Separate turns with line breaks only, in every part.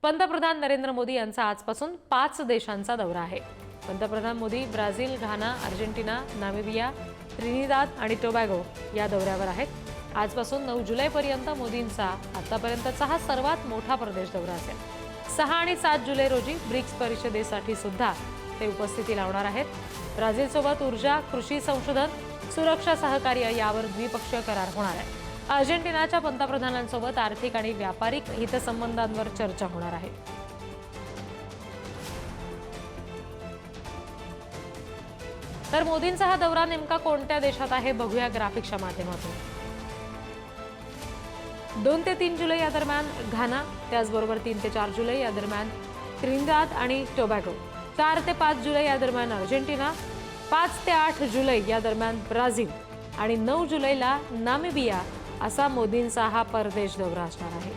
पंतप्रधान नरेंद्र मोदी यांचा आजपासून 5 देशांचा दौरा आहे। पंतप्रधान मोदी ब्राझील, घाना, अर्जेंटिना, नामिबिया, त्रिनिदाद आणि टोबॅगो या दौऱ्यावर आहेत। आजपासून 9 जुलैपर्यंत मोदींचा आतापर्यंतचा हा सर्वात मोठा प्रदेश दौरा असेल। 6 आणि 7 जुलै रोजी ब्रिक्स परिषदेसाठी सुद्धा ते उपस्थिती लावणार आहेत। ब्राझीलसोबत ऊर्जा, कृषी संशोधन, सुरक्षा सहकार्य यावर द्विपक्षीय करार होणार आहे। अर्जेंटिनाच्या पंतप्रधानांसोबत आर्थिक आणि व्यापारिक हितसंबंधांवर चर्चा होणार आहे। तर मोदींचा हा दौरा नेमका कोणत्या देशात आहे बघूया ग्राफिक्सच्या माध्यमातून। 2 ते 3 जुलै या दरम्यान घाना, त्याचबरोबर 3 ते 4 जुलै या दरम्यान त्रिनिदाद आणि टोबॅगो, 4 ते 5 जुलै या दरम्यान अर्जेंटिना, 5 ते 8 जुलै या दरम्यान ब्राझील आणि 9 जुलैला नामिबिया असा मोदींचा हा परदेश दौरा असणार आहे।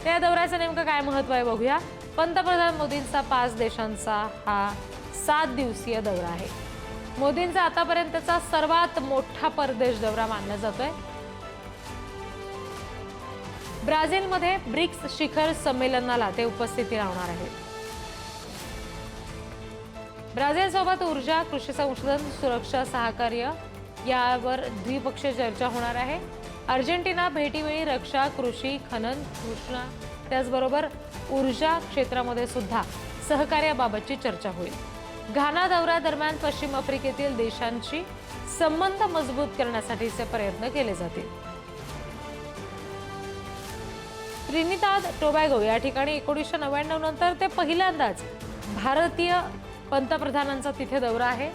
त्या दौऱ्याचं नेमकं काय महत्त्व आहे बघूया। पंतप्रधान मोदींचा 5 देशांचा हा 7 दिवसीय दौरा आहे। मोदींचा आतापर्यंतचा सर्वात मोठा परदेश दौरा मानला जातोय। ब्राझीलमध्ये ब्रिक्स शिखर संमेलनाला ते उपस्थिती लावणार आहेत। ब्राझीलसोबत ऊर्जा, कृषी संशोधन, सुरक्षा सहकार्य यावर द्विपक्षीय चर्चा होणार आहे। अर्जेंटिना भेटीवेळी रक्षा, कृषी, खनन, कृष्णा त्याचबरोबर ऊर्जा क्षेत्रामध्ये सुद्धा सहकार्याबाबतची चर्चा होईल। घाना दौऱ्यादरम्यान पश्चिम आफ्रिकेतील देशांशी संबंध मजबूत करण्यासाठीचे प्रयत्न केले जातील। त्रिनिदाद टोबॅगो या ठिकाणी 1999 नंतर ते पहिल्यांदाच भारतीय पंतप्रधानांचा तिथे दौरा आहे।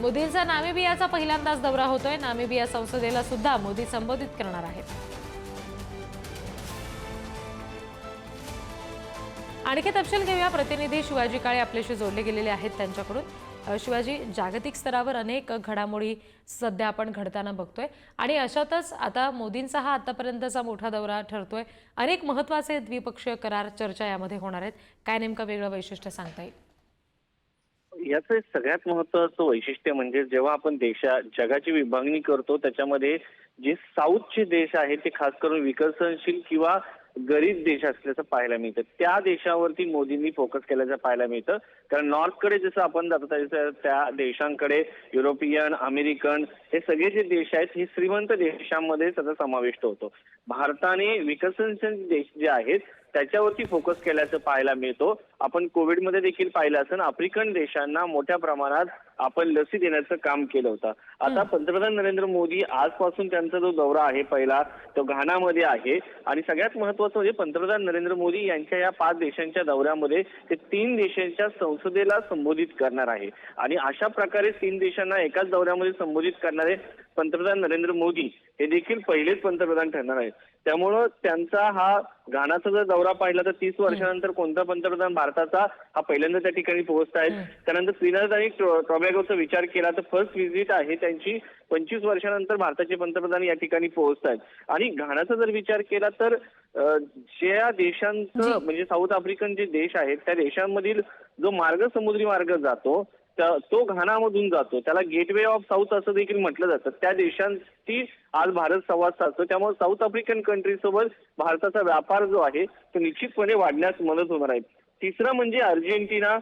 मोदींचा नामिबियाचा पहिल्यांदाच दौरा होतोय। नामिबिया संसदेला सुद्धा मोदी संबोधित करणार आहेत। आणखी तपशील घेऊया। प्रतिनिधी शिवाजी काळे आपल्याशी जोडले गेलेले आहेत त्यांच्याकडून। शिवाजी, जागतिक स्तरावर अनेक घडामोडी सध्या आपण घडताना बघतोय आणि अशातच आता मोदींचा हा आतापर्यंतचा मोठा दौरा ठरतोय। अनेक महत्त्वाचे द्विपक्षीय करार चर्चा यामध्ये होणार आहेत। काय नेमकं वेगळं वैशिष्ट्य सांगता येईल?
याचं सगळ्यात महत्त्वाचं वैशिष्ट्य म्हणजे जेव्हा आपण जगाची विभागणी करतो त्याच्यामध्ये जे साऊथचे देश आहेत ते खास करून विकसनशील किंवा गरीब देश असल्याचं पाहायला मिळतं। त्या देशावरती मोदींनी फोकस केल्याचं पाहायला मिळतं। कारण नॉर्थकडे जसं आपण जातो त्या देशांकडे युरोपियन, अमेरिकन हे सगळे जे देश आहेत हे श्रीमंत देशांमध्ये त्याचा समाविष्ट होतो। भारताने विकसनशील देश जे आहेत त्याच्यावरती फोकस केल्याचं पाहायला मिळतो। आपण कोविडमध्ये देखील पाहिलं असेल आफ्रिकन देशांना मोठ्या प्रमाणात आपण लसी देण्याचं काम केलं होतं। आता पंतप्रधान नरेंद्र मोदी आजपासून त्यांचा जो दौरा आहे पहिला तो घानामध्ये आहे आणि सगळ्यात महत्त्वाचं म्हणजे पंतप्रधान नरेंद्र मोदी यांच्या या 5 देशांच्या दौऱ्यामध्ये ते 3 देशांच्या संसदेला संबोधित करणार आहे आणि अशा प्रकारे 3 देशांना एकाच दौऱ्यामध्ये संबोधित करणारे पंतप्रधान नरेंद्र मोदी हे देखील पहिलेच पंतप्रधान ठरणार आहेत। त्यामुळं त्यांचा हा घानाचा जर दौरा पाहिला तर 30 वर्षानंतर कोणता पंतप्रधान भारताचा हा पहिल्यांदा त्या ठिकाणी पोहोचत आहेत। त्यानंतर त्रिनिदाद आणि टोबॅगोचा विचार केला तर फर्स्ट व्हिजिट आहे त्यांची 25 वर्षानंतर भारताचे पंतप्रधान या ठिकाणी पोहोचत आहेत। आणि घानाचा जर विचार केला तर ज्या देशांचं म्हणजे साऊथ आफ्रिकन जे देश आहेत त्या देशांमधील जो समुद्री मार्ग जातो तो घानामधून जातो, त्याला गेटवे ऑफ साऊथ असं देखील म्हटलं जातं। त्या देशांची आज भारत संवाद साधतो। त्यामुळे साऊथ आफ्रिकन कंट्री सोबत भारताचा व्यापार जो आहे तो निश्चितपणे वाढण्यास मदत होणार आहे। तिसरं म्हणजे अर्जेंटिना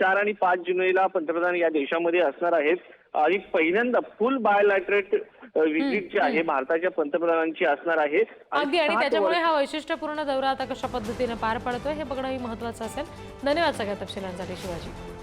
4 आणि 5 जुलैला पंतप्रधान या देशामध्ये असणार आहेत आणि पहिल्यांदा फुल बायलॅटरल व्हिजिट जी आहे भारताच्या पंतप्रधानांची असणार आहे।
अगदी, आणि त्याच्यामुळे हा वैशिष्ट्यपूर्ण दौरा आता कशा पद्धतीने पार पडतोय हे बघणंही महत्त्वाचं असेल। धन्यवाद सगळ्या तपशिलांसाठी शिवाजी।